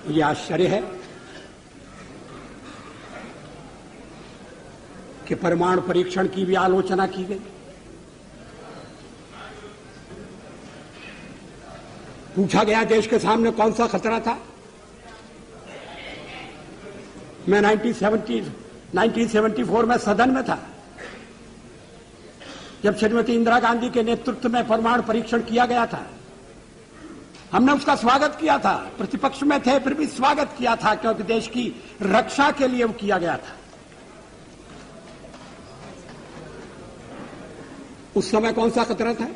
ये आश्चर्य है कि परमाणु परीक्षण की भी आलोचना की गई। पूछा गया देश के सामने कौन सा खतरा था। मैं 1974 में सदन में था जब श्रीमती इंदिरा गांधी के नेतृत्व में परमाणु परीक्षण किया गया था। हमने उसका स्वागत किया था, प्रतिपक्ष में थे फिर भी स्वागत किया था, क्योंकि देश की रक्षा के लिए वो किया गया था। उस समय कौन सा खतरा था?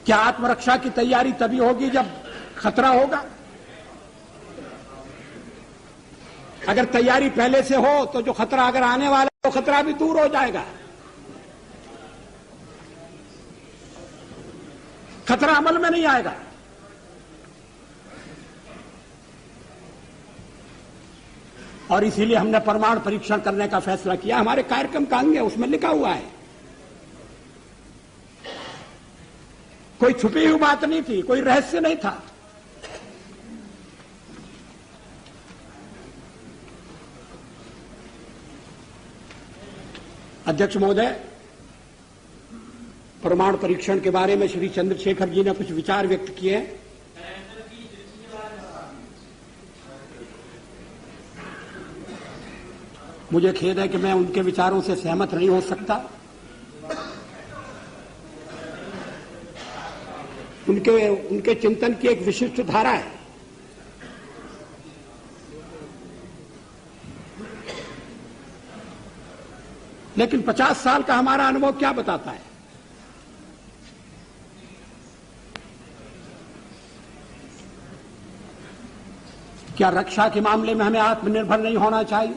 क्या आत्मरक्षा की तैयारी तभी होगी जब खतरा होगा? अगर तैयारी पहले से हो तो जो खतरा अगर आने वाला है तो खतरा भी दूर हो जाएगा। खतरा अमल में नहीं आएगा। और इसीलिए हमने परमाणु परीक्षण करने का फैसला किया। हमारे कार्यक्रम का अंग है, उसमें लिखा हुआ है। कोई छुपी हुई बात नहीं थी, कोई रहस्य नहीं था। अध्यक्ष महोदय, परमाणु परीक्षण के बारे में श्री चंद्रशेखर जी ने कुछ विचार व्यक्त किए हैं। मुझे खेद है कि मैं उनके विचारों से सहमत नहीं हो सकता। उनके चिंतन की एक विशिष्ट धारा है। लेकिन 50 साल का हमारा अनुभव क्या बताता है? क्या रक्षा के मामले में हमें आत्मनिर्भर नहीं होना चाहिए?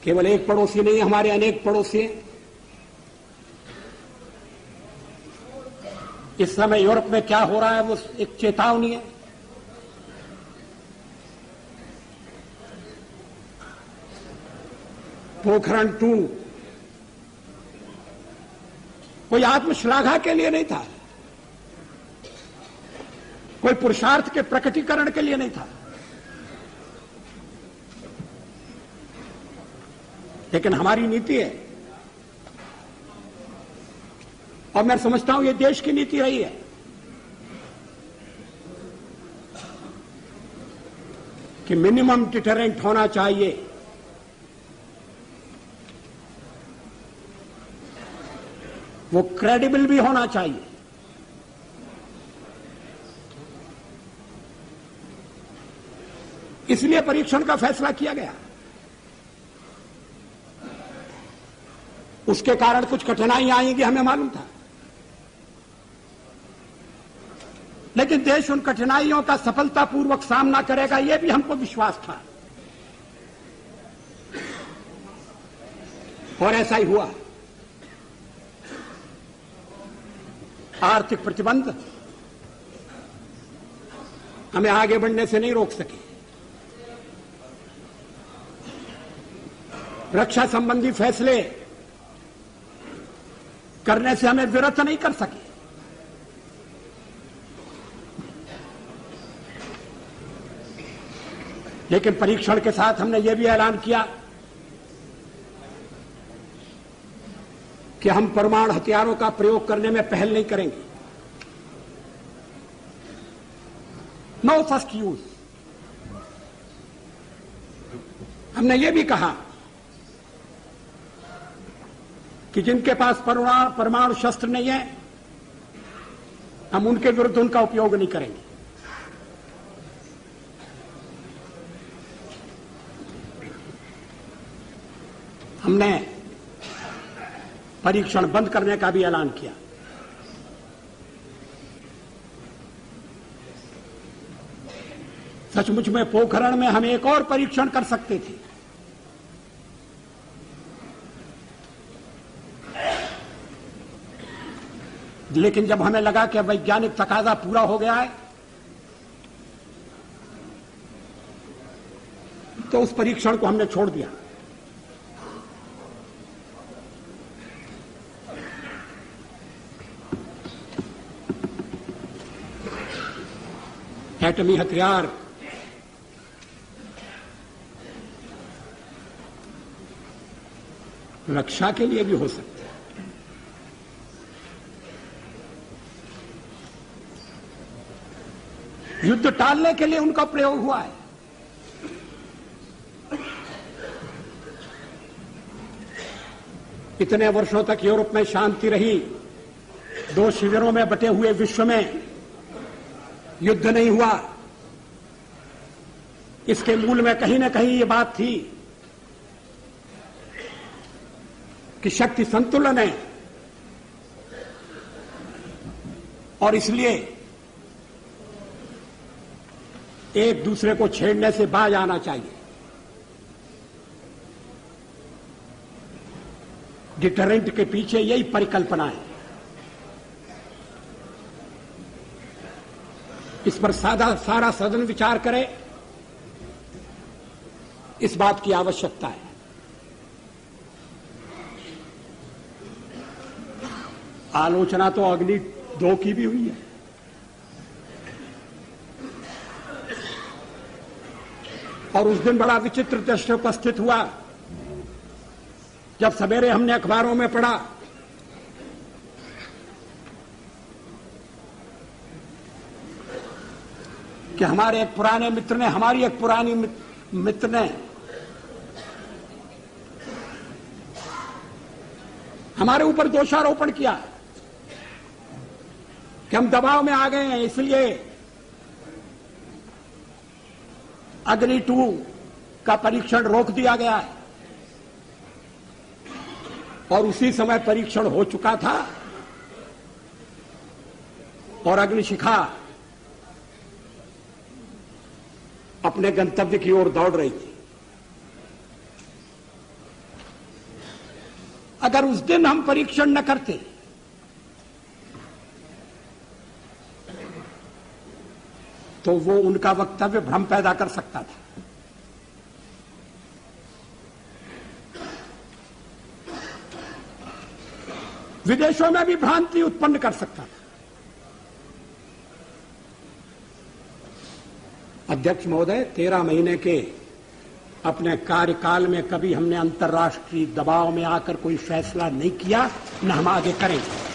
केवल एक पड़ोसी नहीं, हमारे अनेक पड़ोसी हैं। इस समय यूरोप में क्या हो रहा है वो एक चेतावनी है। पोखरण 2 कोई आत्मश्लाघा के लिए नहीं था, कोई पुरुषार्थ के प्रकटीकरण के लिए नहीं था, लेकिन हमारी नीति है और मैं समझता हूं ये देश की नीति रही है कि मिनिमम डिटरेंट होना चाहिए। वो क्रेडिबल भी होना चाहिए। इसलिए परीक्षण का फैसला किया गया। उसके कारण कुछ कठिनाइयां आएंगी, हमें मालूम था, लेकिन देश उन कठिनाइयों का सफलतापूर्वक सामना करेगा, यह भी हमको विश्वास था और ऐसा ही हुआ। आर्थिक प्रतिबंध हमें आगे बढ़ने से नहीं रोक सके। रक्षा संबंधी फैसले करने से हमें विरत नहीं कर सके। लेकिन परीक्षण के साथ हमने यह भी ऐलान किया कि हम परमाणु हथियारों का प्रयोग करने में पहल नहीं करेंगे। No first use. हमने यह भी कहा कि जिनके पास परमाणु शस्त्र नहीं है, हम उनके विरुद्ध उनका उपयोग नहीं करेंगे। हमने परीक्षण बंद करने का भी ऐलान किया। सचमुच में पोखरण में हम एक और परीक्षण कर सकते थे, लेकिन जब हमें लगा कि वैज्ञानिक तकाजा पूरा हो गया है तो उस परीक्षण को हमने छोड़ दिया। एटमी हथियार रक्षा के लिए भी हो सकते हैं। युद्ध टालने के लिए उनका प्रयोग हुआ है। इतने वर्षों तक यूरोप में शांति रही, दो शिविरों में बटे हुए विश्व में युद्ध नहीं हुआ। इसके मूल में कहीं न कहीं ये बात थी कि शक्ति संतुलन है और इसलिए एक दूसरे को छेड़ने से बाज आना चाहिए। डिटरेंट के पीछे यही परिकल्पना है। इस पर सारा सदन विचार करे, इस बात की आवश्यकता है। आलोचना तो अग्नि 2 की भी हुई है। और उस दिन बड़ा विचित्र दृश्य उपस्थित हुआ जब सवेरे हमने अखबारों में पढ़ा कि हमारे एक पुराने मित्र ने, हमारी एक पुरानी मित्र ने हमारे ऊपर दोषारोपण किया कि हम दबाव में आ गए हैं, इसलिए अग्नि 2 का परीक्षण रोक दिया गया है। और उसी समय परीक्षण हो चुका था और अग्निशिखा अपने गंतव्य की ओर दौड़ रही थी। अगर उस दिन हम परीक्षण न करते तो वो उनका वक्तव्य भ्रम पैदा कर सकता था। विदेशों में भी भ्रांति उत्पन्न कर सकता था। अध्यक्ष महोदय, 13 महीने के अपने कार्यकाल में कभी हमने अंतर्राष्ट्रीय दबाव में आकर कोई फैसला नहीं किया, न हम आगे करेंगे।